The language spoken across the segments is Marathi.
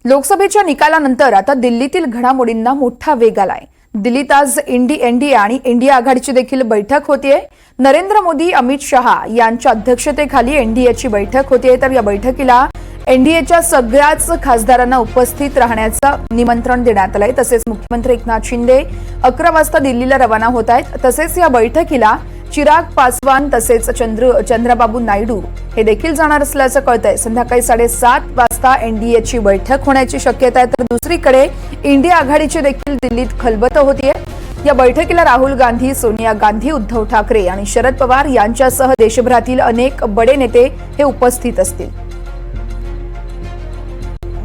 लोकसभेच्या निकालानंतर आता दिल्लीतील घडामोडींना मोठा वेग आलाय। दिल्लीत आज एनडीए आणि इंडिया आघाडीची देखील बैठक होतीये। नरेंद्र मोदी, अमित शहा यांच्या अध्यक्षतेखाली एनडीएची बैठक होतीये। तर या बैठकीला एनडीएच्या सगळ्याच खासदारांना उपस्थित राहण्याचं निमंत्रण देण्यात आलंय। तसेच मुख्यमंत्री एकनाथ शिंदे 11 वाजता दिल्लीला रवाना होत आहेत। तसेच या बैठकीला चिराग पासवान तसेच चंद्रबाबू नायडू हे देखील जाणार असल्याचं कळतंय। संध्याकाळी 7:30 वाजता एनडीएची बैठक होण्याची शक्यता आहे। तर दुसरीकडे इंडिया आघाडीची देखील दिल्लीत खलबत होतीये। या बैठकीला राहुल गांधी, सोनिया गांधी, उद्धव ठाकरे आणि शरद पवार यांच्यासह देशभरातील अनेक बडे नेते हे उपस्थित असतील।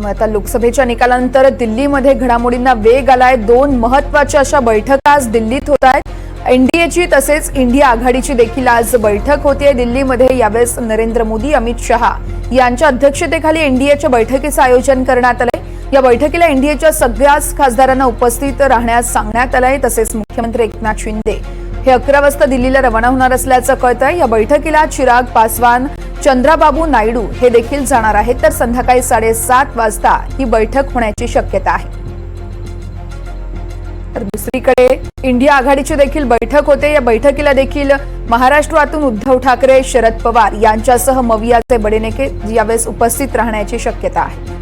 आता लोकसभेच्या निकालानंतर दिल्लीमध्ये घडामोडींना वेग आलाय। 2 महत्त्वाच्या अशा बैठका आज दिल्लीत होत आहेत। एनडीएची तसेच इंडिया आघाडीची देखील आज बैठक होतीये दिल्लीमध्ये। यावेळेस नरेंद्र मोदी, अमित शहा यांच्या अध्यक्षतेखाली एनडीएच्या बैठकीचं आयोजन करण्यात आलंय। या बैठकीला एनडीएच्या सगळ्याच खासदारांना उपस्थित राहण्यास सांगण्यात आलंय। तसेच मुख्यमंत्री एकनाथ शिंदे हे 11 वाजता दिल्लीला रवाना होणार असल्याचं कळतंय। या बैठकीला चिराग पासवान, चंद्रबाबू नायडू हे देखील जाणार आहेत। तर संध्याकाळी 7:30 वाजता ही बैठक होण्याची शक्यता आहे। तर दुसरीकडे इंडिया आघाडीची देखील बैठक होते। या बैठकीला देखील महाराष्ट्रातून उद्धव ठाकरे, शरद पवार यांच्यासह मवियाचे बडे नेते यावेळेस उपस्थित राहण्याची शक्यता आहे।